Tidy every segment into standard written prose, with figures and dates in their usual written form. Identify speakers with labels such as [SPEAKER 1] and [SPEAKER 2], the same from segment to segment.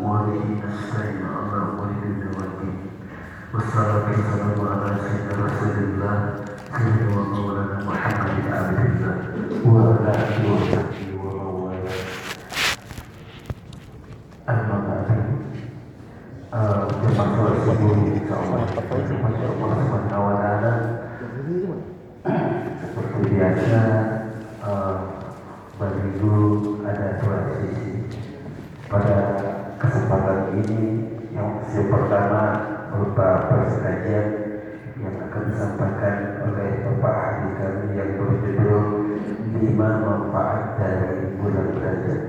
[SPEAKER 1] وبه نستعين على أمور الدنيا والدين والصلاة والسلام على سيدنا رسول الله سيدنا ومولانا محمد بن عبد الله وعلى آله وصحبه ومن والاه. أما بعد jemaah subuh insyaallah Allah Subhanahu wa taala seperti biasa begitu ada dua sisi pada kesempatan ini. Yang pertama berupa perskajian yang akan disampaikan oleh Bapak Ahli kami yang berjudul 5 manfaat dari bulan Rajab.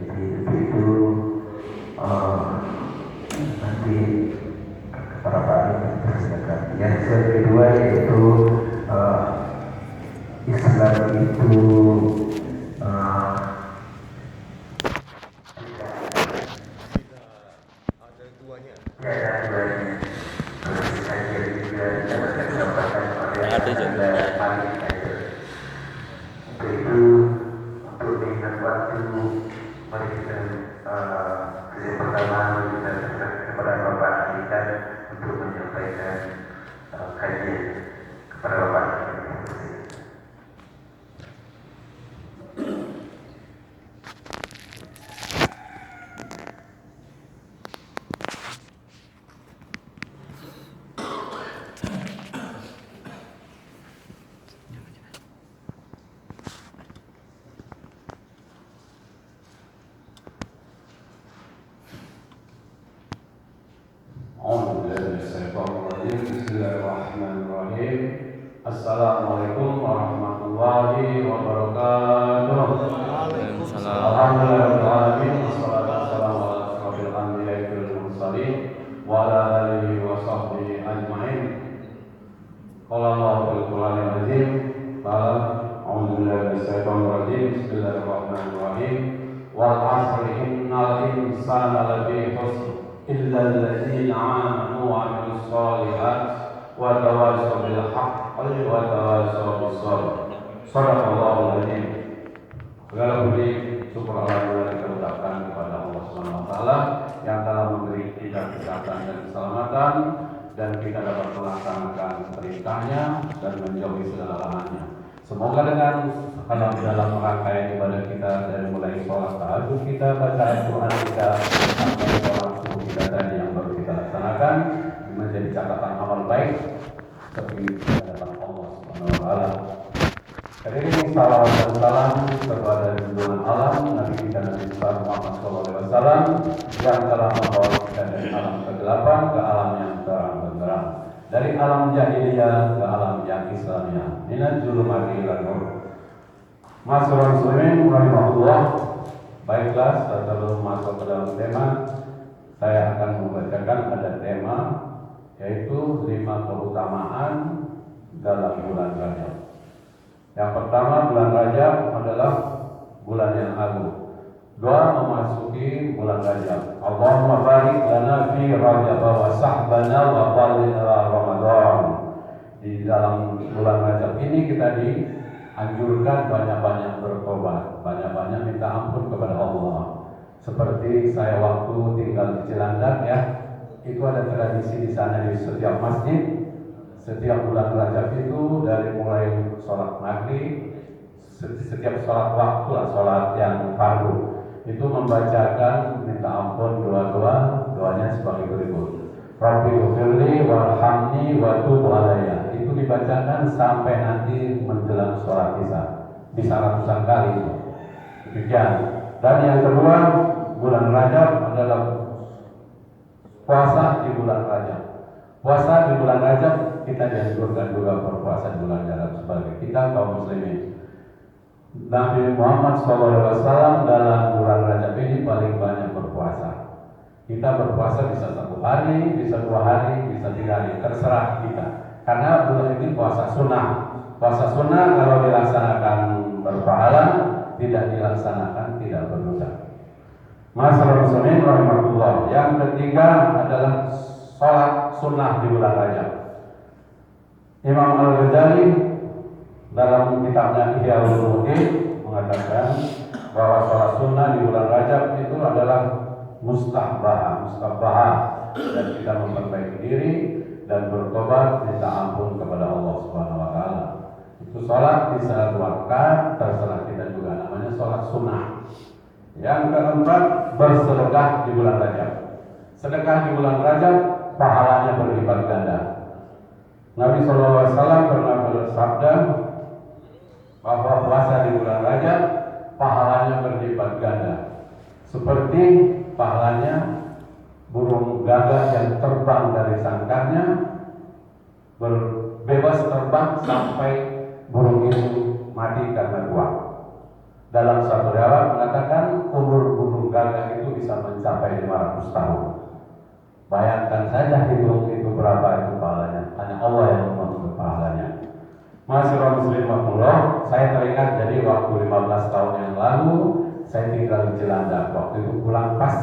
[SPEAKER 1] Jadi itu nanti para Pak Ahli persilakan. Yang kedua yaitu Islam itu
[SPEAKER 2] Assalamualaikum warahmatullahi wabarakatuh. Alhamdulillahirrahmanirrahim. Wassalatu wassalamu ala asyrofil anbiya'i wal mursalin wa ala alihi wa sahbihi ajma'in. Qala Allahu fil Qur'anil azim, qala a'udzu billahi minasyaitonir rajim. Bismillahirrahmanirrahim. Wal 'asri innal insana lafi khusr illa alladziina 'amanu wa 'amilus shalihat wa tawassaw bil haqqi wa tawassaw bis sabr. Shadaqallahul azim. Segala puji syukur alhamdulillah kita ucapkan kepada Allah Subhanahu wa taala yang telah memberi kita kesehatan dan keselamatan dan kita dapat melaksanakan perintahnya dan menjauhi segala larangannya. Semoga dengan dalam rangkaian ibadah kita dari mulai sholat tahajud kita, bacaan Quran kita sampai sholat subuh kita tadi yang baru kita laksanakan menjadi catatan amal baik seperti hadapan Allah Subhanahu wa taala. Kami salam dan salam kepada junjungan alam Nabi kita Nabi Muhammad SAW yang telah membawa kita dari alam kegelapan ke alam yang terang benderang, dari alam jahiliyah ke alam yang Islamiyah, minal zulumati ilan nur. Masyaallah muslimin rahimahullah. Baiklah, sebelum masuk ke dalam tema, saya akan membacakan ada tema yaitu 5 keutamaan dalam bulan Rajab. Yang pertama, bulan Rajab adalah bulan yang agung. Doa memasuki bulan Rajab. Allahumma barik lana fi Rajab wa sahbana wa ballighna Ramadan. Di dalam bulan Rajab ini kita dianjurkan banyak-banyak bertobat, banyak-banyak minta ampun kepada Allah. Seperti saya waktu tinggal di Cilandak ya, itu ada tradisi di sana di setiap masjid. Setiap bulan Rajab itu dari mulai sholat maghrib, setiap sholat waktu lah, sholat yang fardu itu membacakan minta ampun doanya sebagai berikut. Rabbi ghfirli warhamni wa tub alayya. Itu dibacakan sampai nanti menjelang sholat isya, bisa ratusan kali itu. Demikian. Dan yang kedua, bulan Rajab adalah puasa di bulan Rajab. Puasa di bulan Rajab kita dianjurkan juga berpuasa di bulan Rajab sebagai kita kaum muslimin. Nabi Muhammad SAW dalam bulan Rajab ini paling banyak berpuasa. Kita berpuasa bisa 1 hari, bisa 2 hari, bisa 3 hari, terserah kita. Karena bulan ini puasa sunnah. Puasa sunnah kalau dilaksanakan berpahala, tidak dilaksanakan tidak berdosa. Masyaallah muslimin rahimahullah. Yang ketiga adalah sholat sunnah di bulan Rajab. Imam Al-Ghazali dalam kitabnya Ihya Ulumuddin mengatakan bahwa sholat sunnah di bulan Rajab itu adalah mustabah, dan kita memperbaiki diri dan bertobat minta ampun kepada Allah Subhanahu wa taala. Itu sholat di saat waktu terserah kita juga, namanya sholat sunnah. Yang keempat, bersedekah di bulan Rajab. Sedekah di bulan Rajab pahalanya berlipat ganda. Nabi SAW pernah bersabda bahwa puasa di bulan Rajab pahalanya berlipat ganda, seperti pahalanya burung gagak yang terbang dari sangkarnya, bebas terbang sampai burung itu mati karena buah. Dalam satu riwayat mengatakan umur burung gagak itu bisa mencapai 500 tahun. Bayangkan saja hitung itu berapa itu pahalanya. Hanya Allah yang mengetahui pahalanya. Masyaallah muslim Allah, saya teringat jadi waktu 15 tahun yang lalu saya tinggal di Cilandak. Waktu itu pulang pas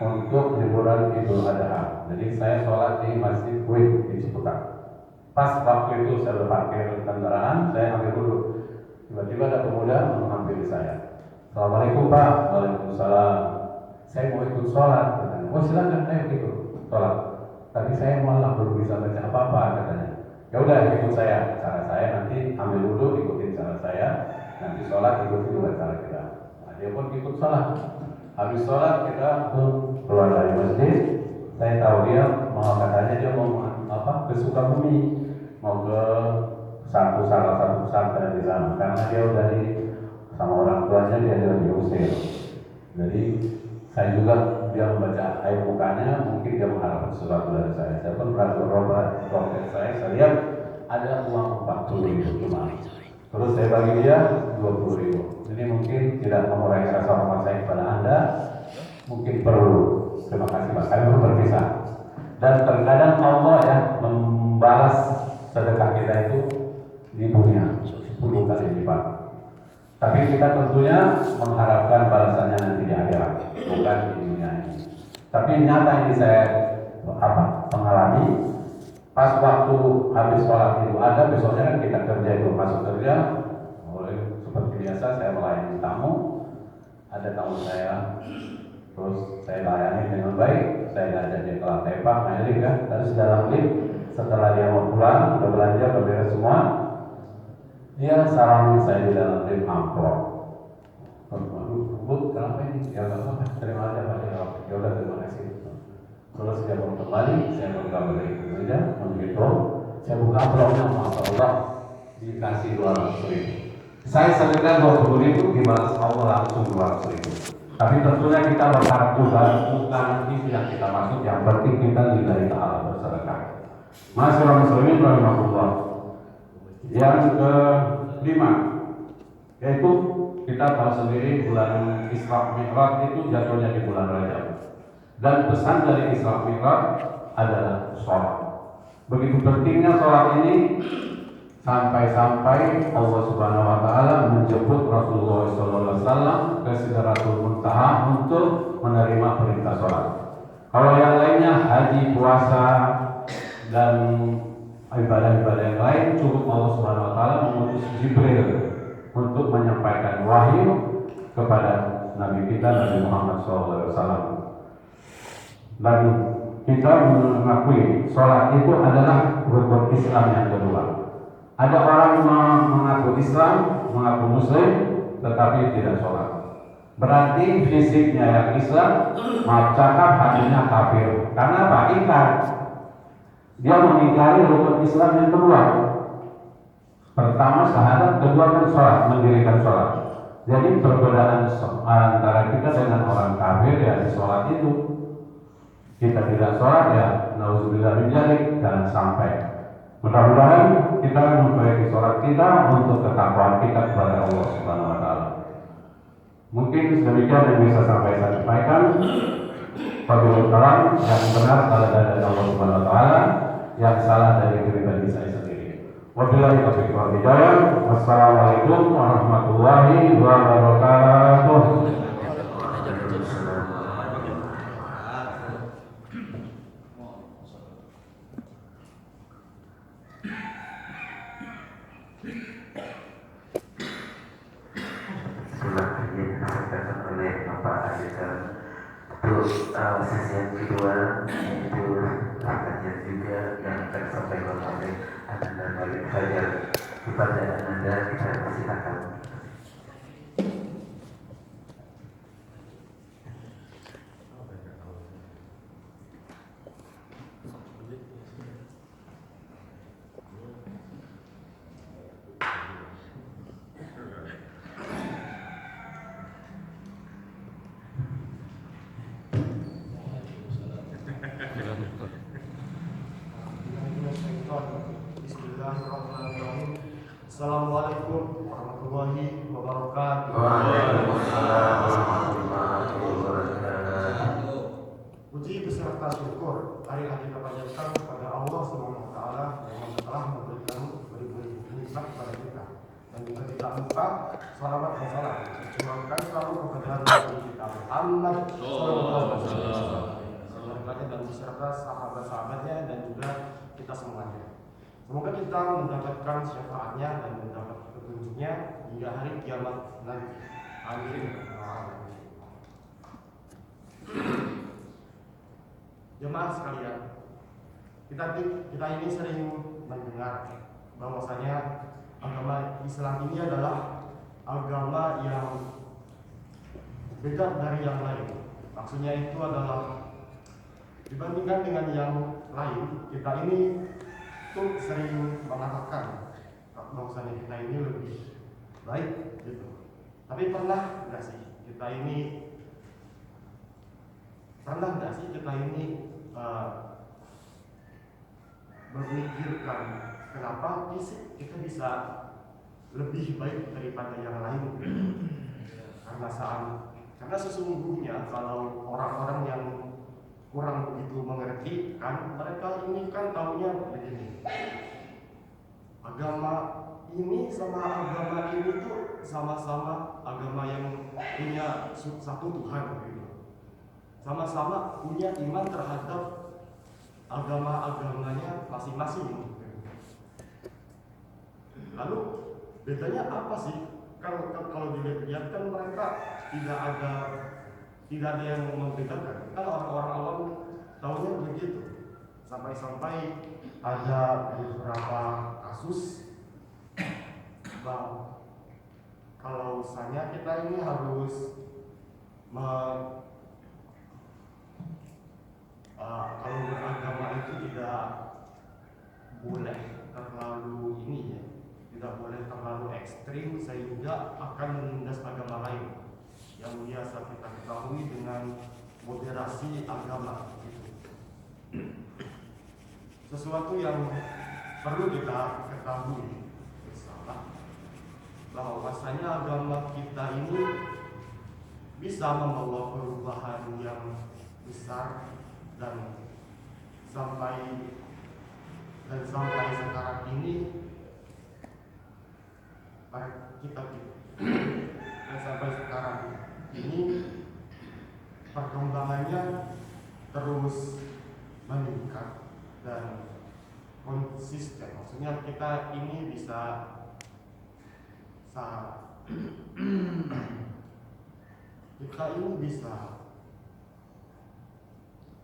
[SPEAKER 2] untuk liburan Idul Adha. Jadi saya sholat di Masjid Kuit di Ciputat. Pas waktu itu saya parkir kendaraan, saya ambil dulu. Tiba-tiba ada pemuda menghampiri saya. Assalamualaikum Pak. Waalaikumsalam. Saya mau ikut sholat. Katanya. Oh silakan, ayo ikut sholat. Tapi saya malah belum bisa baca apa-apa katanya. Ya udah ikut saya. Cara saya nanti ambil dulu, ikutin cara saya. Nanti sholat ikutin juga cara kita. Nah, dia pun ikut sholat. Habis sholat kita keluar dari masjid. Saya tahu dia mau katanya dia mau ke Sukabumi, mau ke salah satu pesantren di sana, karena dia udah sama orang tuanya dia diusir. Jadi saya juga dia membaca air mukanya, mungkin dia mengharapkan sesuatu dari saya. Saya pun berani berobat dompet saya lihat ada uang 40.000 cuma. Terus saya bagi dia 20.000. Ini mungkin tidak mengurangi rasa hormat saya kepada Anda, mungkin perlu. Terima kasih Pak. Kami pun berpisah. Dan terkadang Allah ya membalas sedekah kita itu di dunia 10 kali lipat. Tapi kita tentunya mengharapkan balasannya nanti di akhirat, bukan di dunia ini. Tapi nyata ini saya mengalami. Pas waktu habis sholat itu ada, besoknya kan kita kerja itu masuk kerja, seperti biasa saya melayani tamu. Ada tamu saya, terus saya layani dengan baik. Saya ajak dia ke lantai 4 naik lift kan, terus dalam lift setelah dia mau pulang, udah belanja, udah beres semua, dia salamin saya di dalam lift amplop. Bu, kenapa ini? Ya nggak apa-apa, terima aja Pak. Ya udah terima kasih. Terus dia mau kembali, saya buka balik saja, menghitung, saya buka amplopnya, masya Allah, dikasih 200.000. Saya sedekah 20.000, dibalas Allah langsung 200.000. Tapi tentunya kita berharap bukan itu yang kita maksud, yang penting kita lillahi ta'ala bersedekah. Masyaallah muslimin rahimahullah. Yang kelima, yaitu kita tahu sendiri bulan Isra Mi'raj itu jatuhnya di bulan Rajab. Dan pesan dari Isra Mi'raj adalah sholat. Begitu pentingnya sholat ini sampai-sampai Allah Subhanahu wa taala menjemput Rasulullah SAW ke Sidratul Muntaha untuk menerima perintah sholat. Kalau yang lainnya haji, puasa dan ibadah-ibadah yang lain, cukup Allah Subhanahu wa taala mengutus Jibril untuk menyampaikan wahyu kepada Nabi kita Nabi Muhammad SAW. Dan kita mengakui sholat itu adalah rukun Islam yang kedua. Ada orang mengaku Islam, mengaku Muslim, tetapi tidak sholat. Berarti fisiknya yang Islam, maaf cakap, hatinya kafir. Karena apa? Ingkar. Dia mengingkari rukun Islam yang kedua. Pertama syahadat, kedua kan sholat, mendirikan sholat. Jadi perbedaan antara kita dengan orang kafir ya di sholat itu. Kita tidak sholat ya, nauzubillah min dzalik, jangan sampai. Mudah-mudahan kita memperbaiki sholat kita untuk ketakwaan kita kepada Allah Subhanahu wa taala. Mungkin demikian yang bisa saya sampaikan. Wabillahi kalam, yang benar adalah dari Allah Subhanahu wa taala, yang salah dari pribadi saya sendiri. Wabillahi taufiq wal hidayah. Wassalamualaikum warahmatullahi wabarakatuh.
[SPEAKER 1] Disampaikan oleh Bapak dilanjutkan untuk sesi yang kedua, yaitu kajian juga yang akan disampaikan oleh Ananda Malik Fajar. Kepada Ananda kita persilakan.
[SPEAKER 3] Bismillahirrahmanirrahim. Assalamualaikum warahmatullahi wabarakatuh.
[SPEAKER 1] Waalaikumsalam warahmatullahi wabarakatuh.
[SPEAKER 3] Puji beserta syukur hari-hari kita panjatkan kepada Allah Subhanahu wa taala yang telah memberikan beri-beri nikmat kepada kita. Dan juga tidak lupa salawat dan salam dicurahkan selalu kepada Nabi kita Muhammad sallallahu alaihi wasallam dan beserta sahabat-sahabatnya dan juga kita semuanya. Semoga kita mendapatkan syafaatnya dan mendapat petunjuknya hingga hari kiamat nanti. Amin. Jemaah sekalian, kita ini sering mendengar bahwasanya agama Islam ini adalah agama yang beda dari yang lain. Maksudnya itu adalah dibandingkan dengan yang lain, kita ini tuh sering mengatakan bahwasanya kita ini lebih baik gitu. Tapi pernah nggak sih kita ini berpikirkan kenapa fisik kita bisa lebih baik daripada yang lain? Karena sesungguhnya kalau orang-orang yang kurang begitu mengerti kan, mereka ini kan taunya begini, agama ini sama agama ini tuh sama-sama agama yang punya satu Tuhan gitu. Sama-sama punya iman terhadap agama-agamanya masing-masing. Lalu bedanya apa sih? Kalau dilihat kan mereka tidak ada yang membedakan. Kan orang-orang awam tahunya begitu. Sampai-sampai ada beberapa kasus bahwa kalau misalnya kita ini harus kalau beragama itu tidak boleh terlalu tidak boleh terlalu ekstrim sehingga akan menindas agama lain yang biasa kita ketahui dengan moderasi agama gitu. Sesuatu yang perlu kita ketahui misalnya bahwasanya agama kita ini bisa membawa perubahan yang besar dan sampai sekarang ini perkembangannya terus meningkat dan konsisten. Maksudnya kita ini bisa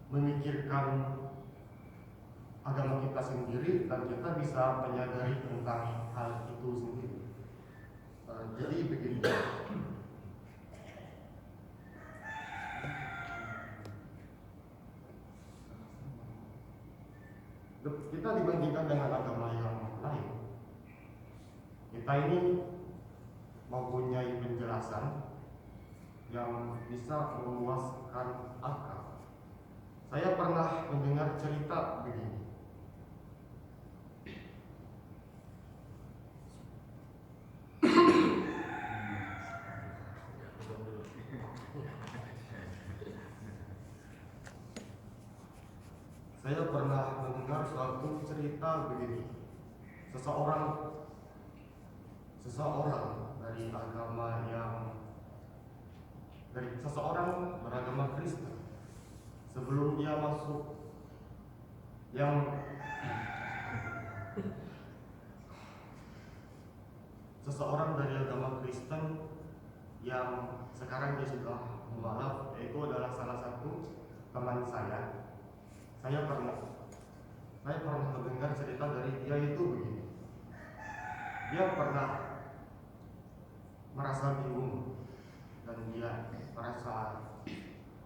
[SPEAKER 3] memikirkan agama kita sendiri dan kita bisa menyadari tentang hal itu sendiri. Jadi begini, kita dibandingkan dengan agama yang lain, kita ini mempunyai penjelasan yang bisa memuaskan akal. Saya pernah mendengar cerita begini. Saya pernah mendengar suatu cerita begini. Seseorang seseorang beragama Kristen sebelum dia masuk seseorang dari agama Kristen yang sekarang dia sudah mualaf, yaitu adalah salah satu teman saya. Saya pernah mendengar cerita dari dia itu begini. Dia pernah merasa bingung dan dia merasa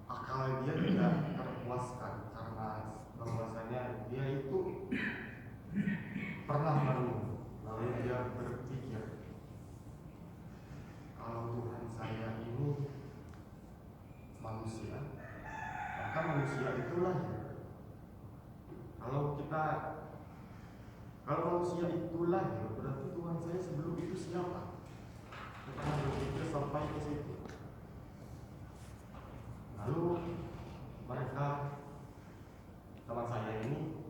[SPEAKER 3] akal dia tidak terpuaskan karena bahwasanya dia itu pernah merenung, lalu dia berpikir, kalau Tuhan saya ini manusia, maka manusia itulah ya. Kalau manusia itulah ya, berarti Tuhan saya sebelum itu siapa? Saya pernah berpikir sampai ke situ. Lalu mereka, teman saya ini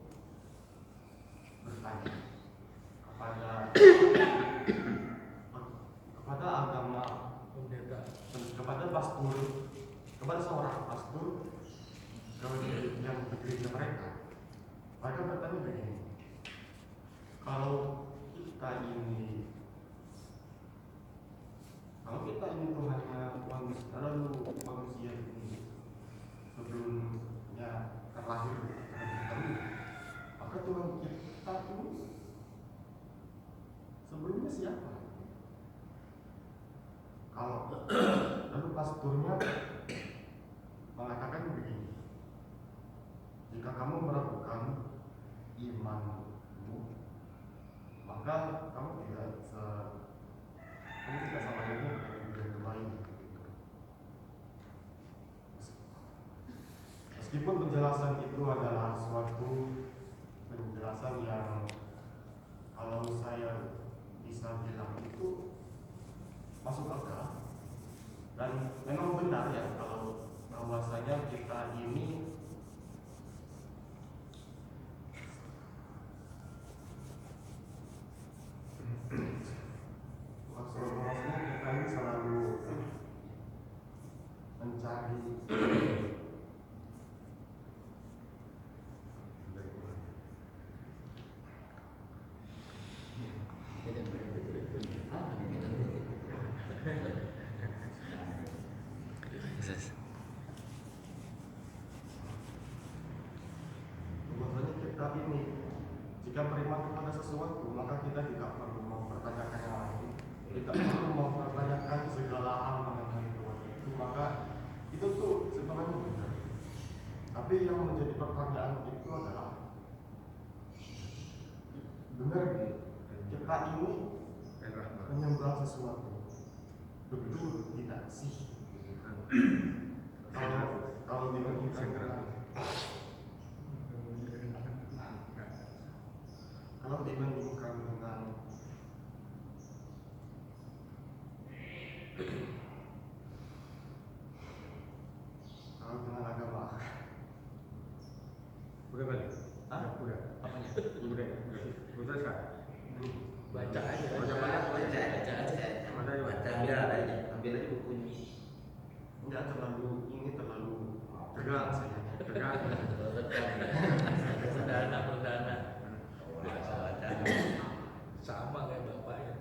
[SPEAKER 3] bertanya kepada agama, kepada pastor, kepada seorang pastor yang di gereja mereka. Mereka bertanya begini, kalau kita ini Tuhannya manusia, lalu manusia ini sebelumnya terlahir terlebih dahulu, maka Tuhan kita itu sebelumnya siapa? Kalau lalu pastornya mengatakan begini, jika kamu meragukan imanmu, maka kamu tidak sama ini kembali. Meskipun penjelasan itu adalah suatu penjelasan yang kalau saya bisa bilang itu masuk akal dan memang benar ya, kalau bahwasanya kita ini selalu mencari bahwasanya kita ini jika beriman kepada sesuatu, maka kita tidak perlu mempertanyakan yang lain, tidak perlu mempertanyakan segala hal mengenai Tuhan itu, maka itu tuh sebenarnya benar. Tapi yang menjadi pertanyaan itu adalah, benar kita ini menyembah sesuatu, betul tidak sih? Kalau dibandingkan dengan agama,
[SPEAKER 4] udah balik? Udah.
[SPEAKER 3] apanya?
[SPEAKER 4] Udah sekarang.
[SPEAKER 5] Baca aja.
[SPEAKER 4] Ambil aja bukunya.
[SPEAKER 3] Enggak terlalu tegang saja.
[SPEAKER 5] Perdana. Sama kayak bapaknya.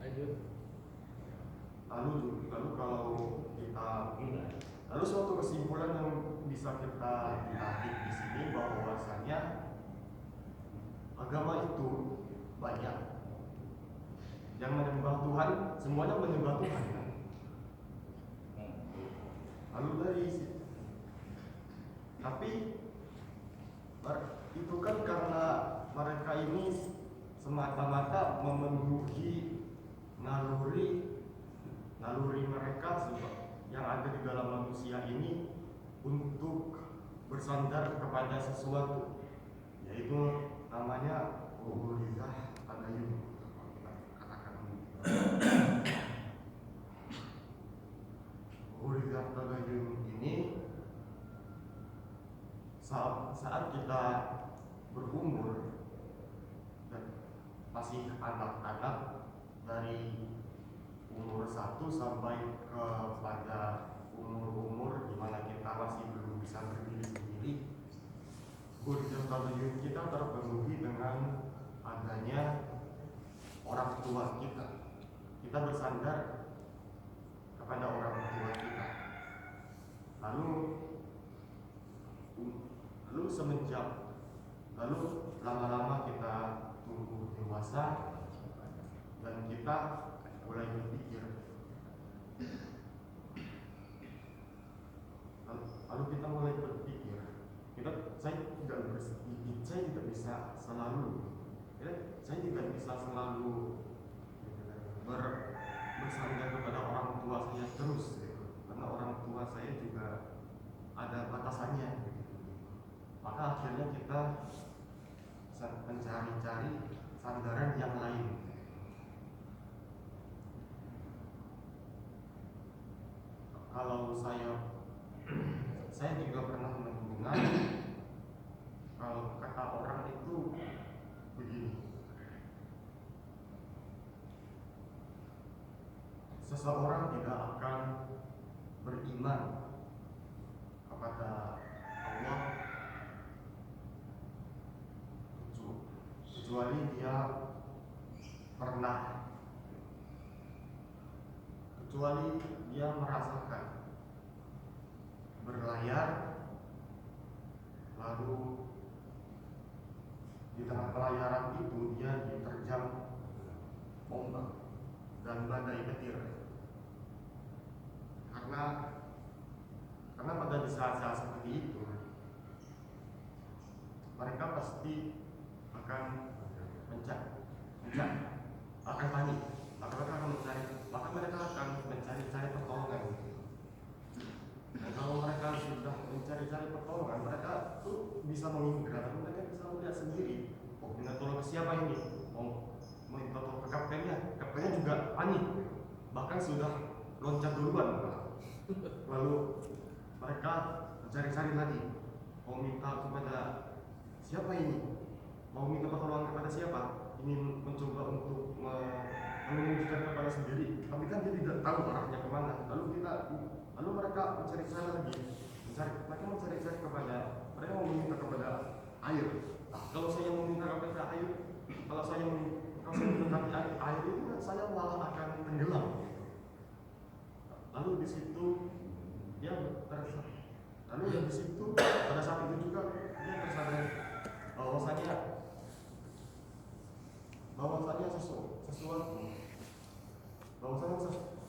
[SPEAKER 5] Lanjut.
[SPEAKER 3] Lalu kalau kita lalu suatu kesimpulan yang bisa kita tarik di sini bahwasanya agama itu banyak. Yang menyembah Tuhan, semuanya menyembah Tuhan kan? Lalu dari situ, tapi itu kan karena mereka ini semata-mata memenuhi naluri mereka yang ada di dalam manusia ini untuk bersandar kepada sesuatu, yaitu namanya ubudiyah tadayun. Ubudiyah tadayun ini saat kita berumur dan masih anak-anak, dari umur 1 sampai kepada umur di mana kita masih belum bisa berdiri sendiri, ubudiyah tadayun kita terpenuhi dengan adanya orang tua kita. Kita bersandar kepada orang tua kita. Lalu semenjak lama-lama kita tumbuh dewasa dan kita mulai berpikir. Lalu kita mulai berpikir, saya tidak bisa selalu bersandar kepada orang tua saya terus, karena orang tua saya juga ada batasannya. Maka akhirnya kita mencari-cari sandaran yang lain. Kalau saya juga pernah mendengar kalau kata orang itu begini, seseorang tidak akan beriman kepada Allah kecuali dia merasakan berlayar, lalu di tengah pelayaran itu dia diterjang ombak dan badai petir. Karena pada saat-saat seperti itu mereka pasti akan akan panik, maka mereka akan mencari-cari pertolongan. Dan kalau mereka sudah mencari-cari pertolongan, mereka tuh bisa mengindra, mereka bisa melihat sendiri, minta tolong ke siapa ini, mau minta tolong ke kaptennya juga panik, bahkan sudah loncat duluan. Lalu mereka mencari-cari lagi, mau minta kepada siapa ini, mau minta pertolongan kepada siapa, ingin mencoba untuk menunjukkan kepada sendiri, tapi kan dia tidak tahu arahnya kemana. Lalu mereka mencari-cari lagi, mereka mau meminta kepada air. Kalau saya meminta kepada air, kalau saya mendekati air itu, saya malah akan tenggelam. Lalu di situ pada saat itu juga dia tersadar bahwasanya sesuatu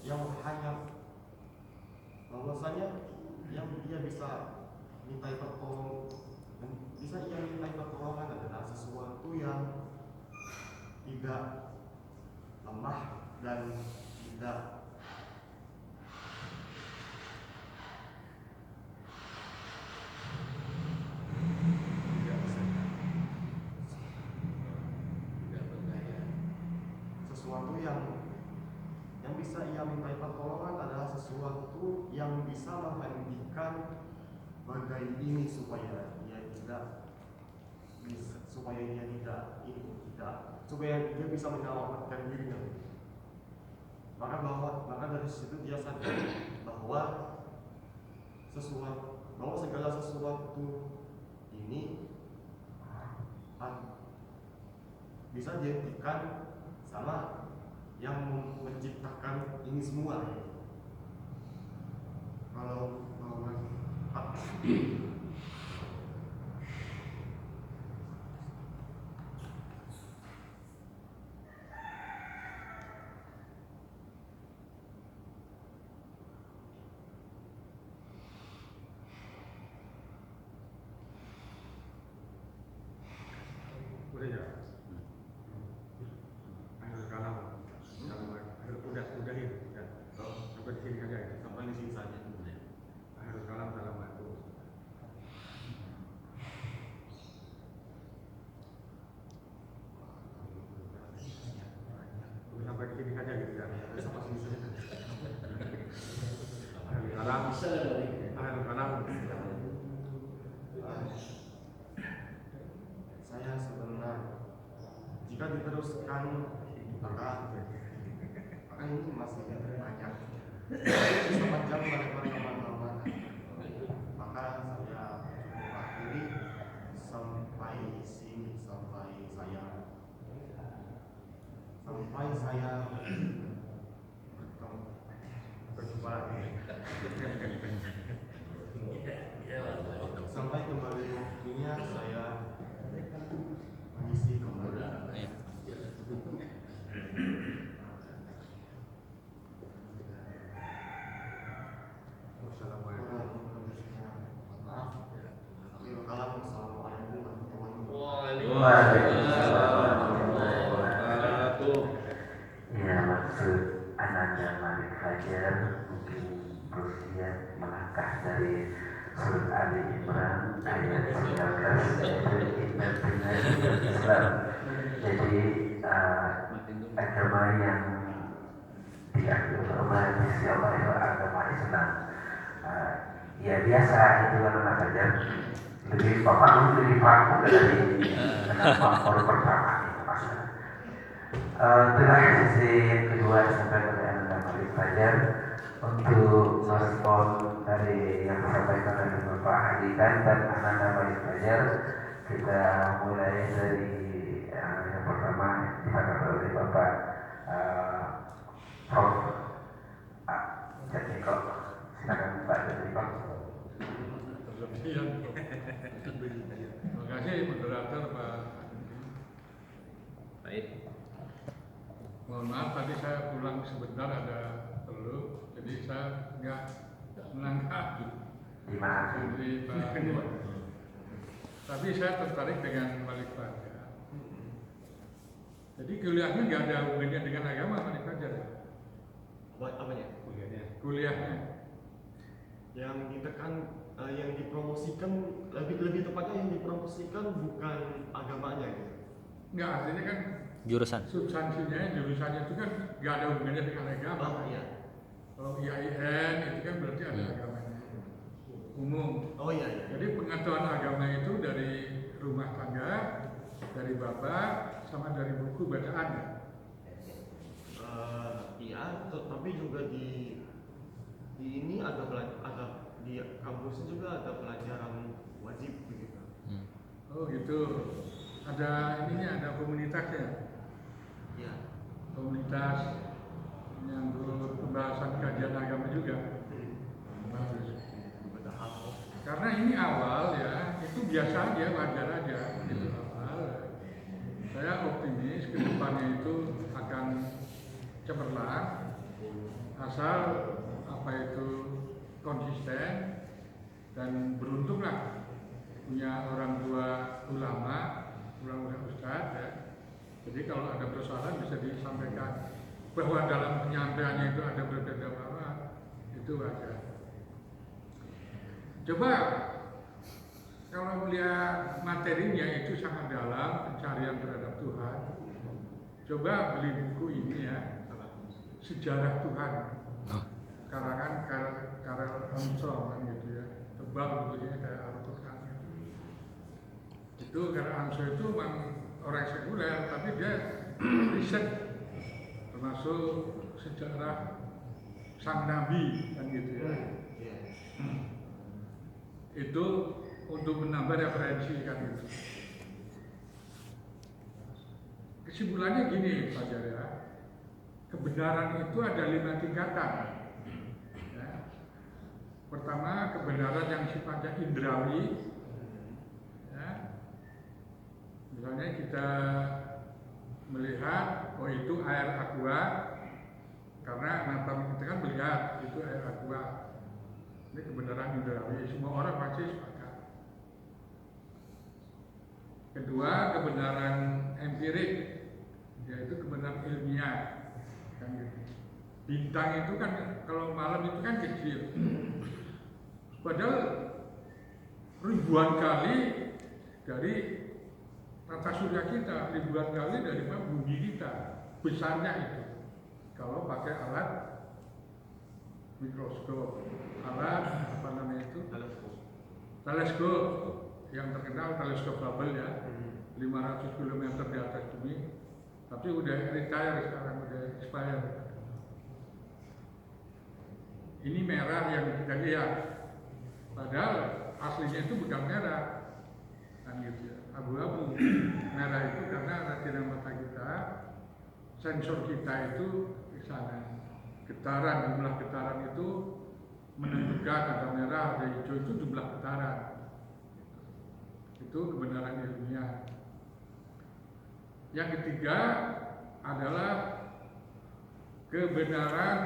[SPEAKER 3] yang hanya yang dia bisa minta pertolongan adalah sesuatu yang tidak lemah dan tidak sesuatu yang bisa ia minta pertolongan adalah sesuatu yang bisa menghentikan badai ini supaya dia bisa menyelamatkan dirinya. Maka dari situ dia sadar bahwa segala sesuatu ini bisa dihentikan sama yang menciptakan ini semua. Kalau
[SPEAKER 4] boleh ya? Sampai di sini saja.
[SPEAKER 3] sampai di sini saja.
[SPEAKER 4] Harus kalam dalam waktu. Sampai di sini saja gitu ya.
[SPEAKER 3] Sampai sini saja.
[SPEAKER 4] Harus kalam.
[SPEAKER 3] Saya sebenarnya jika diteruskan maka ini masih banyak, bisa panjang melebar kemana-mana. Maka saya cukup akhiri sampai sini, sampai saya sampai saya
[SPEAKER 4] Berjumpa lagi.
[SPEAKER 5] Iya, Pak.
[SPEAKER 3] sampai kembali waktunya saya mengisi kembali.
[SPEAKER 4] Wassalamualaikum.
[SPEAKER 3] Maaf. Assalamualaikum warahmatullahi wabarakatuh.
[SPEAKER 1] Waalaikumsalam warahmatullahi wabarakatuh. Ya, maksud ananda Malik Fajar mungkin berusia melangkah dari surat Ali Imran ayat 19 yaitu inna dina Islam. Jadi agama yang dihormati Allah itu agama Islam. Ya biasa itu kan anak Fajar lebih bapak lebih baku dari faktor pertama itu maksudnya. Itulah sisi yang kedua disampaikan oleh Anda Malik Fajar untuk merespon dari yang disampaikan oleh Bapak Hadikan dan Anda Malik Fajar. Kita mulai dari yang pertama disampaikan oleh Bapak Prof. Jatiko. Silakan Pak Jatiko.
[SPEAKER 4] Terima kasih moderator Pak.
[SPEAKER 5] Baik.
[SPEAKER 4] Mohon maaf tadi saya pulang sebentar ada perlu, jadi saya nggak menangkap dari Pak Anwar. Tapi saya tertarik dengan Malik Fajar. Jadi kuliahnya nggak ada hubungannya dengan agama Malik Fajar.
[SPEAKER 3] Apanya?
[SPEAKER 4] Kuliahnya.
[SPEAKER 3] Yang ditekan, yang dipromosikan lebih tepatnya yang dipromosikan bukan agamanya gitu.
[SPEAKER 4] Nggak, artinya kan
[SPEAKER 6] Jurusan.
[SPEAKER 4] substansinya, jurusannya itu kan nggak ada hubungannya dengan agama.
[SPEAKER 3] Oh iya.
[SPEAKER 4] Kalau IAIN itu kan berarti ada agamanya. Umum.
[SPEAKER 3] Oh iya iya.
[SPEAKER 4] Jadi pengetahuan agama itu dari rumah tangga, dari bapak, sama dari buku bacaan.
[SPEAKER 3] Iya, tapi juga di ini ada di kampusnya juga ada pelajaran wajib begitu.
[SPEAKER 4] Oh gitu. Ada ininya, ada komunitasnya.
[SPEAKER 3] Iya.
[SPEAKER 4] Komunitas menyangkut pembahasan kajian agama juga. Bagus. Karena ini awal ya, itu biasa aja, wajar aja. Itu awal. Saya optimis ke depannya itu akan cemerlang, asal apa itu konsisten dan beruntunglah punya orang tua ulama ustadz ya. Jadi kalau ada persoalan bisa disampaikan bahwa dalam penyampaiannya itu ada berbeda apa itu wajar. Coba kalau melihat materinya itu sangat dalam pencarian terhadap Tuhan. Coba beli buku ini ya, Sejarah Tuhan, karangan Karel Armstrong kan gitu ya, tebal bukunya kayak Al-Quran. Itu Karel Armstrong itu memang orang sekuler, tapi dia riset termasuk sejarah sang nabi kan gitu ya. Itu untuk menambah referensi kan gitu. Kesimpulannya gini Pak Jaya, kebenaran itu ada 5 tingkatan. Ya. Pertama, kebenaran yang sifatnya indrawi. Ya. Misalnya kita melihat, oh itu air aqua, karena mata kita kan melihat itu air aqua. Ini kebenaran indrawi, semua orang pasti sepakat. Kedua, kebenaran empirik, yaitu kebenaran ilmiah. Kan gitu. Bintang itu kan kalau malam itu kan kecil, padahal ribuan kali dari tata surya kita, ribuan kali dari bumi kita, besarnya itu. Kalau pakai alat mikroskop, alat apa namanya itu? Teleskop yang terkenal teleskop Hubble ya, 500 km di atas bumi. Tapi udah retire sekarang, udah expire. Ini merah yang kita lihat, padahal aslinya itu bukan merah, kan gitu ya, abu-abu. Merah itu karena retina mata kita sensor kita itu di sana. Getaran, jumlah getaran itu menentukan ada merah, ada hijau, itu jumlah getaran. Itu kebenaran ilmiah. Yang ketiga adalah kebenaran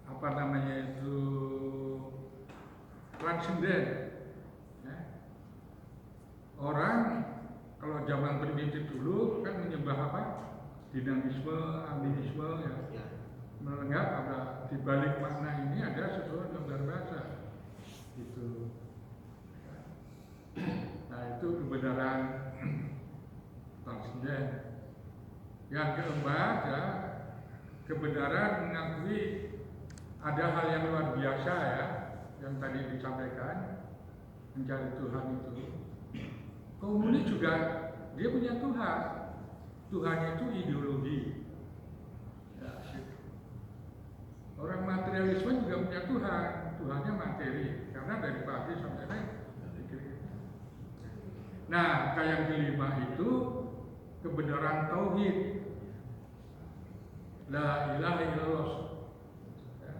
[SPEAKER 4] apa namanya itu transenden. Ya. Orang kalau zaman primitif dulu kan menyembah apa? Dinamisme, animisme, ya. Menganggap ada di balik makna ini ada sesuatu yang luar biasa. Gitu. Nah itu kebenaran transenden. Yang keempat ya kebenaran mengakui ada hal yang luar biasa ya yang tadi disampaikan mencari Tuhan itu. Komunis juga dia punya Tuhan. Tuhannya itu ideologi. Ya, gitu. Orang materialisme juga punya Tuhan. Tuhannya materi karena dari pagi sampai naik. Nah, yang kelima itu kebenaran tauhid. La ilaha illallah. Ya.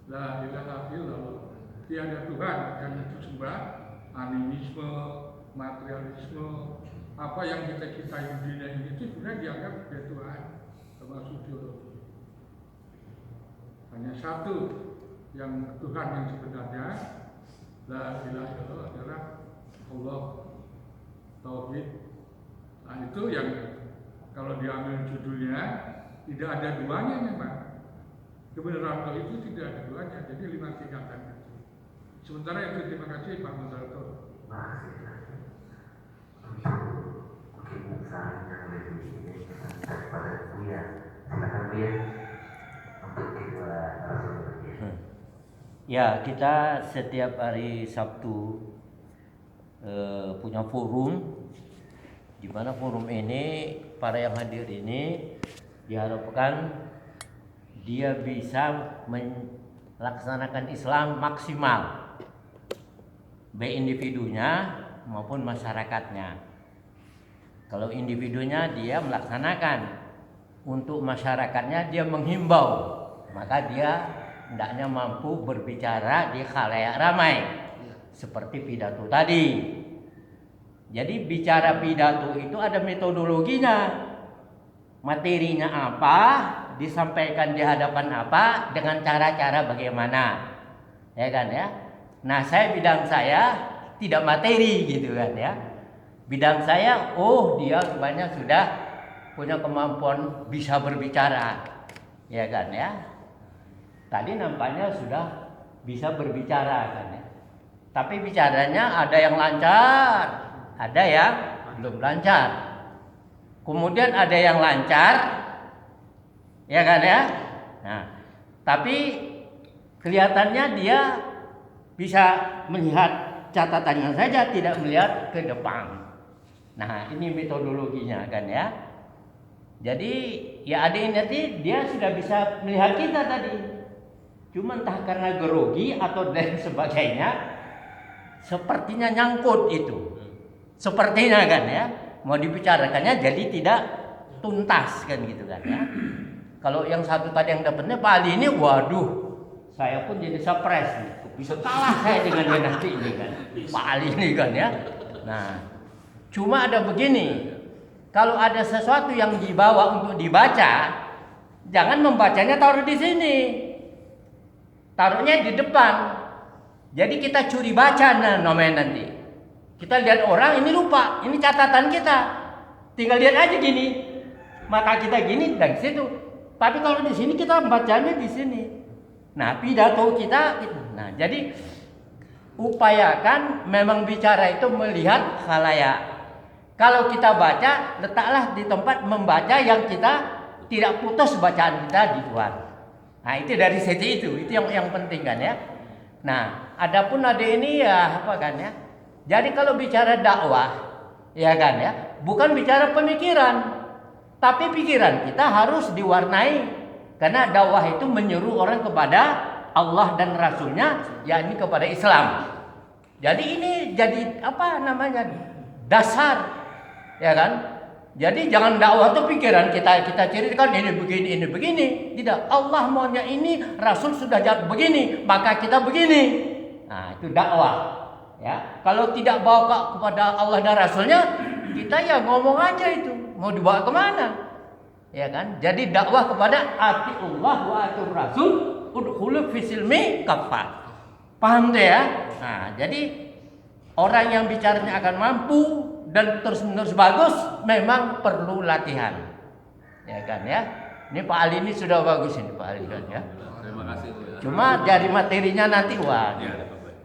[SPEAKER 4] La ilaha illallah. Tiada Tuhan yang disembah, animisme, materialisme, apa yang kita di dunia ini itu sebenarnya dianggap sebagai Tuhan, termasuk teologi. Hanya satu yang Tuhan yang sebenarnya, la ilaha illallah adalah Allah, tauhid. Nah itu yang kalau diambil judulnya tidak ada duanya memang. Kebenaran tauhid itu tidak ada duanya, jadi 5 tingkatan itu. Sementara itu terima kasih Pak Moderator.
[SPEAKER 1] Mungkin saran yang lebih ini kita minta kepada Buya. Silakan Buya untuk kedua narasumber.
[SPEAKER 5] Ya, kita setiap hari Sabtu punya forum, di mana forum ini para yang hadir ini diharapkan dia bisa melaksanakan Islam maksimal, baik individunya maupun masyarakatnya. Kalau individunya dia melaksanakan, untuk masyarakatnya dia menghimbau, maka dia hendaknya mampu berbicara di khalayak ramai seperti pidato tadi. Jadi bicara pidato itu ada metodologinya, materinya apa, disampaikan di hadapan apa, dengan cara-cara bagaimana, ya kan ya. Nah bidang saya tidak materi gitu kan ya. Bidang saya, dia rupanya sudah punya kemampuan bisa berbicara, ya kan ya. Tadi nampaknya sudah bisa berbicara kan ya. Tapi bicaranya ada yang lancar, ada yang belum lancar. Kemudian ada yang lancar, ya kan ya. Nah, tapi kelihatannya dia bisa melihat catatannya saja, tidak melihat ke depan. Nah, ini metodologinya kan ya. Jadi ya adik nanti dia sudah bisa melihat kita tadi. Cuma entah karena grogi atau dan sebagainya, sepertinya nyangkut itu. Sepertinya kan ya, mau dibicarakannya jadi tidak tuntas kan gitu kan ya. Kalau yang satu tadi yang dapatnya Pak Ali ini, waduh, saya pun jadi surprise nih. Bisa kalah saya dengan dia nanti ini kan, Pak Ali ini kan ya. Nah, cuma ada begini, kalau ada sesuatu yang dibawa untuk dibaca, jangan membacanya taruh di sini, taruhnya di depan. Jadi kita curi baca namanya nanti. Kita lihat orang ini lupa, ini catatan kita, tinggal lihat aja gini, mata kita gini dan situ. Tapi kalau di sini kita bacanya di sini. Nah pidato kita, nah jadi upayakan memang bicara itu melihat khalayak. Kalau kita baca, letaklah di tempat membaca yang kita tidak putus bacaan kita di luar. Nah itu dari sisi itu yang penting kan ya. Nah adapun ada ini ya apa kan ya. Jadi kalau bicara dakwah, ya kan ya, bukan bicara pemikiran, tapi pikiran kita harus diwarnai, karena dakwah itu menyeru orang kepada Allah dan Rasulnya, yakni kepada Islam. Jadi ini jadi apa namanya dasar, ya kan? Jadi jangan dakwah itu pikiran kita ceritakan ini begini. Tidak. Allah maunya ini, Rasul sudah jawab begini, maka kita begini. Nah, itu dakwah. Ya, kalau tidak bawa kepada Allah dan Rasulnya, kita ya ngomong aja itu. Mau dibawa kemana? Ya kan? Jadi dakwah kepada atiullah wa atur Rasul, udkhulu fisilmi kafah. Paham deh ya? Nah, jadi orang yang bicaranya akan mampu dan terus-menerus bagus memang perlu latihan. Ya kan ya? Ini Pak Ali ini sudah bagus ini Pak Ali kan ya.
[SPEAKER 2] Terima kasih.
[SPEAKER 5] Cuma dari materinya nanti wah.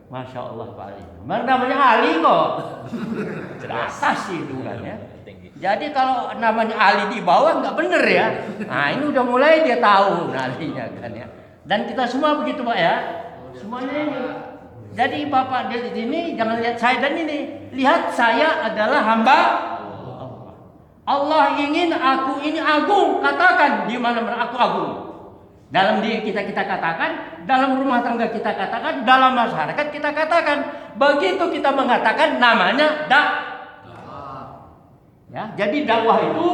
[SPEAKER 5] Masya Allah Pak Ali. Namanya Ali kok. Atas itu kan ya. Jadi kalau namanya Ali di bawah nggak bener ya. Nah ini udah mulai dia tahu nalinya kan ya. Dan kita semua begitu Pak ya. Semuanya ini. Jadi Bapak di sini jangan lihat saya dan ini. Lihat saya adalah hamba Allah. Allah ingin aku ini agung. Katakan di mana-mana aku agung. Dalam diri kita katakan, dalam rumah tangga kita katakan, dalam masyarakat kita katakan. Begitu kita mengatakan namanya dakwah. Ya, jadi dakwah itu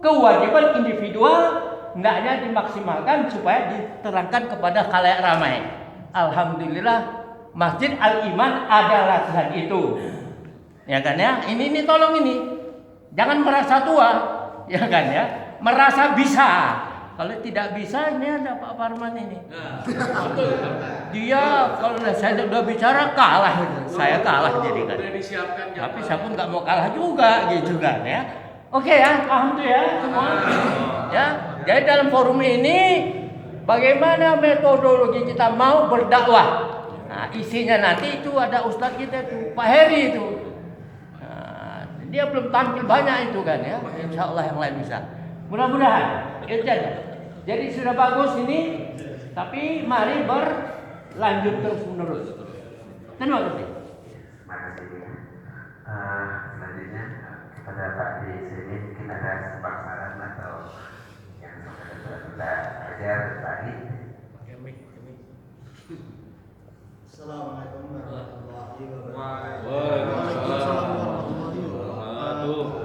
[SPEAKER 5] kewajiban individual hendaknya dimaksimalkan supaya diterangkan kepada khalayak ramai. Alhamdulillah Masjid Al-Iman ada latihan itu. Ya kan ya? Ini tolong ini. Jangan merasa tua, ya kan ya? Merasa bisa. Kalau tidak bisa ini ada Pak Parman ini. Dia kalau saya udah bicara kalah, saya kalah jadi kan. Tapi saya pun nggak mau kalah juga gitu kan ya. Oke ya, paham tuh ya semua. Ya, jadi dalam forum ini bagaimana metodologi kita mau berdakwah. Nah, isinya nanti itu ada ustadz kita tuh Pak Heri itu. Nah, dia belum tampil banyak itu kan ya. Insya Allah yang lain bisa. Mudah-mudahan itu aja. Jadi sudah bagus ini, tapi mari berlanjut terus menerus. Terima kasih.
[SPEAKER 1] Selanjutnya kepada Pak di sini mungkin ada sebab saran atau yang sudah ajar tadi.
[SPEAKER 6] Assalamualaikum warahmatullahi wabarakatuh.
[SPEAKER 2] Waalaikumsalam warahmatullahi wabarakatuh.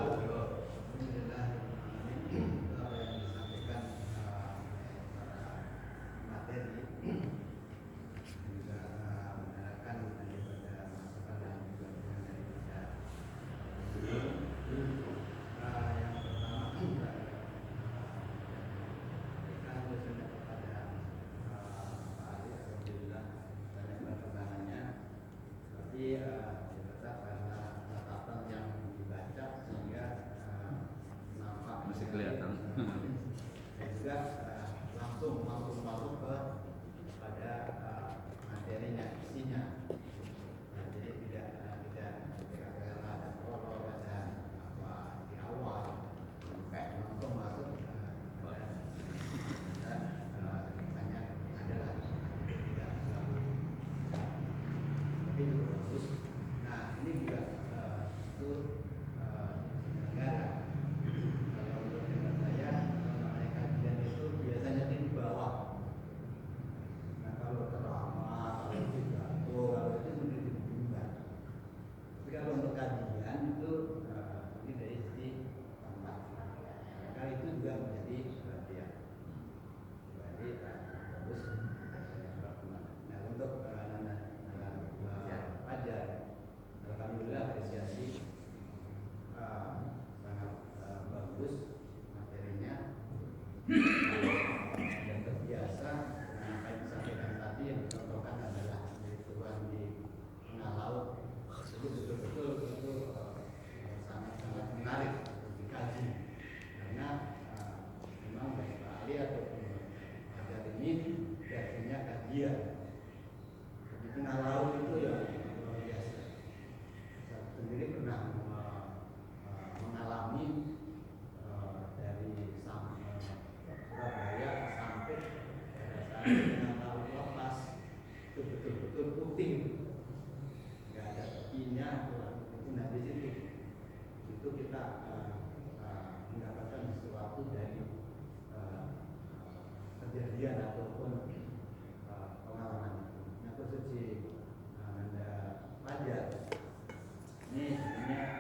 [SPEAKER 6] Ini sebenarnya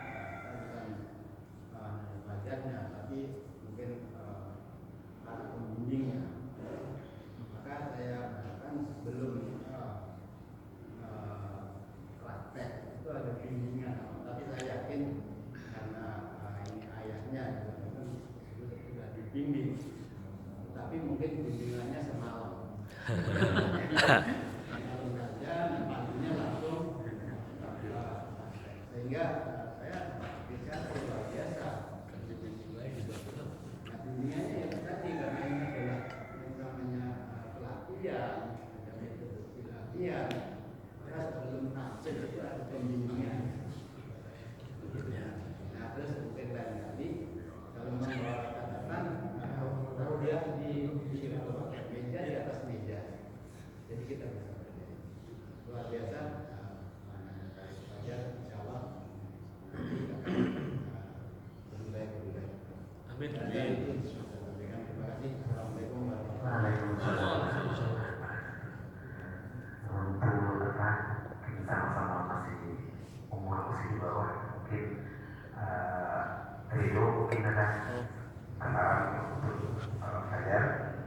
[SPEAKER 6] bukan pelajarnya dia di sini apa? Meja di atas meja. Jadi kita bisa berdiri. Luar biasa. Fajar, insya Allah. Lebih baik.
[SPEAKER 4] Amin.
[SPEAKER 6] Terima kasih. Assalamualaikum warahmatullahi
[SPEAKER 1] Waalaikumsalam. Untuk kita sama-sama masih masih di bawah, mungkin Ridho mungkin ada tambahan untuk Fajar.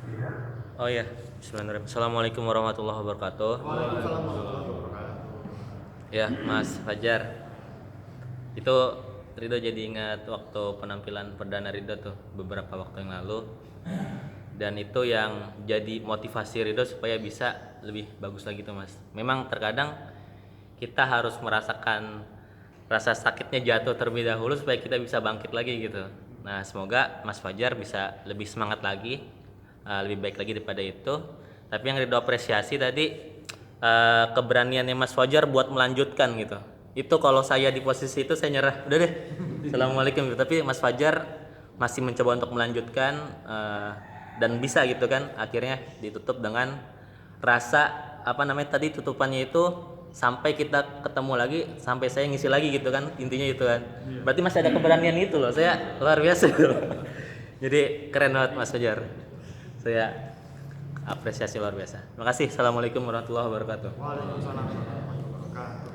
[SPEAKER 1] Tidak.
[SPEAKER 7] Oh ya, Bismillahirrahmanirrahim. Assalamualaikum warahmatullahi wabarakatuh.
[SPEAKER 3] Waalaikumsalam warahmatullahi wabarakatuh.
[SPEAKER 7] Ya, Mas Fajar. Itu Ridho jadi ingat waktu penampilan perdana Ridho tuh beberapa waktu yang lalu. Dan itu yang jadi motivasi Ridho supaya bisa lebih bagus lagi tuh, Mas. Memang terkadang kita harus merasakan rasa sakitnya jatuh terlebih dahulu supaya kita bisa bangkit lagi gitu. Nah, semoga Mas Fajar bisa lebih semangat lagi, lebih baik lagi daripada itu. Tapi yang Ridho apresiasi tadi keberaniannya Mas Fajar buat melanjutkan gitu. Itu kalau saya di posisi itu saya nyerah, udah deh, assalamualaikum gitu. Tapi Mas Fajar masih mencoba untuk melanjutkan dan bisa gitu kan. Akhirnya ditutup dengan rasa tadi tutupannya itu sampai kita ketemu lagi, sampai saya ngisi lagi gitu kan, intinya itu kan. Berarti masih ada keberanian itu loh, saya luar biasa loh. Jadi keren banget Mas Fajar, saya apresiasi luar biasa. Terima kasih. Assalamualaikum warahmatullahi wabarakatuh.
[SPEAKER 3] Waalaikumsalam warahmatullahi wabarakatuh.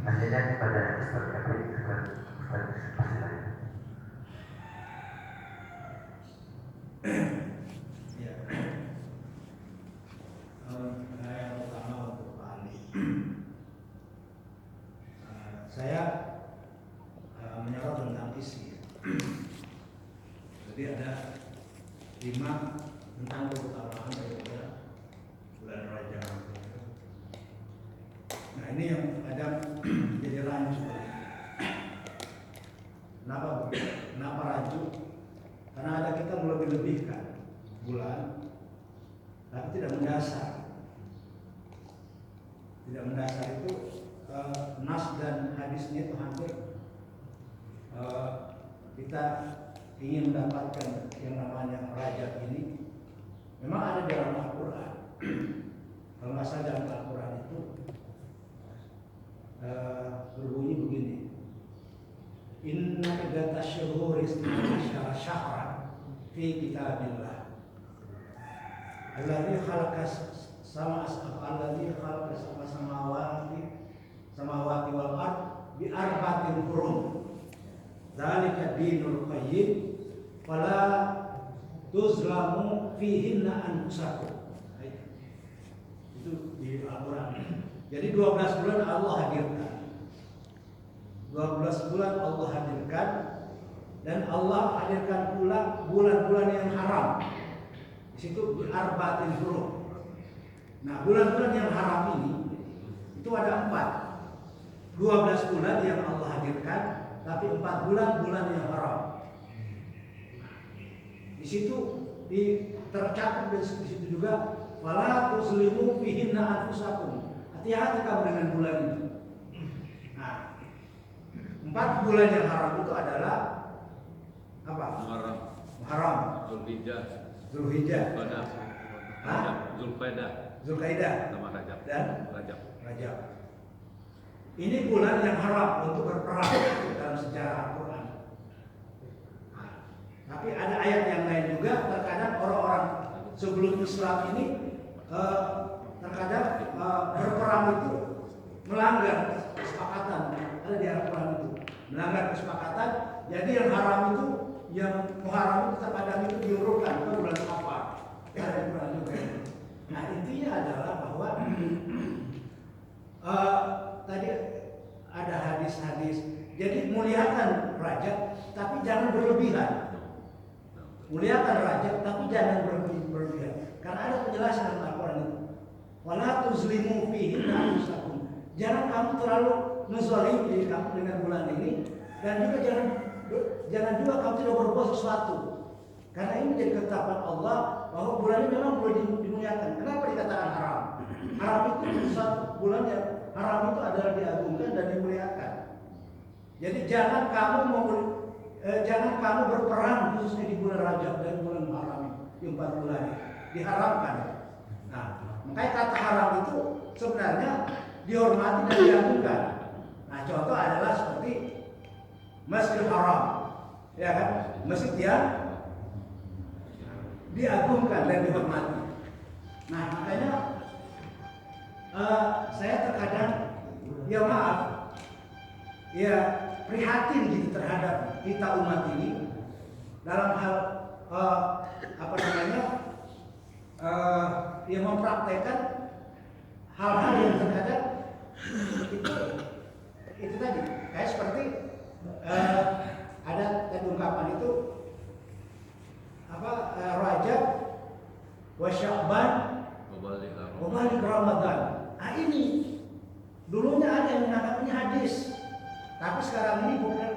[SPEAKER 1] Selanjutnya kepada Ustaz Kevin, Ustaz Silakan.
[SPEAKER 6] Ya. Yang pertama untuk Pak Ali. Saya menyorot tentang isi. Jadi ada 5 tentang keutamaan daripada bulan Rajab. Nah ini yang kadang jadi rancu. Kenapa rancu? Karena ada kita melebih-lebihkan bulan, tapi tidak mendasar. Tidak mendasar itu nas dan hadisnya itu hampir kita ingin mendapatkan yang namanya Rajab ini. Memang ada di dalam Al-Quran. Kalau nggak salah dalam Al-Quran itu berbunyi begini. Inna iddatash syuhuri isna syahran fi kitabillah. Alladzi khalaqas samawati wal ard bi arba'atin hurum. Dzalika dinul qayyim fala tuzlamu fihinna anfusakum. Itu di Al-Quran. Jadi 12 bulan Allah hadirkan. 12 bulan Allah hadirkan dan Allah hadirkan pula bulan-bulan yang haram. Di situ di arba'atin hurum. Nah, bulan-bulan yang haram ini itu ada 4. 12 bulan yang Allah hadirkan, tapi 4 bulan yang haram. Di situ tercatat di situ juga wala tuzlimu fihinna anfusakum. Hati-hati kamu dengan bulan ini. Nah, 4 bulan yang haram itu adalah apa? Muharram, Zulhijjah, Zulqaidah, dan Rajab. Ini bulan yang haram untuk berperang dalam sejarah Al-Quran. Tapi ada ayat yang lain juga. Terkadang orang-orang sebelum Islam ini terkadang berperang itu melanggar kesepakatan. Ada di Al-Quran itu melanggar kesepakatan. Jadi yang haram itu, yang muharram itu terkadang itu diurutkan ke bulan Safar. Ada di Quran juga. Nah intinya adalah bahwa tadi ada hadis-hadis. Jadi muliakan Rajab, tapi jangan berlebihan. Muliakan Rajab, tapi jangan berlebihan. Karena ada penjelasan dalam Al-Quran itu. Wala tuzlimu fihi anfusakum. Jangan kamu terlalu menzolim diri kamu dengan bulan ini, dan juga jangan juga kamu tidak berbuat sesuatu. Karena ini menjadi ketetapan Allah bahwa bulan ini memang boleh dimuliakan. Kenapa dikatakan haram? Haram itu satu bulan yang haram itu adalah diagungkan dan dimuliakan. Jadi jangan kamu berperang khususnya di bulan Rajab dan bulan Muharram. di 4 bulan diharamkan. Nah, makanya kata haram itu sebenarnya dihormati dan diagungkan. Nah, contoh adalah seperti Masjidil Haram, ya kan? Masjid yang diagungkan dan dihormati. Nah, makanya saya terkadang ya maaf, ya prihatin gitu terhadap kita umat ini dalam hal yang mempraktekkan hal-hal yang terkadang itu tadi kayak seperti ada tadi ungkapan itu Rajab wa Sya'ban wa balik Ramadan. Nah ini dulunya ada yang menanggapinya hadis, tapi sekarang ini bukan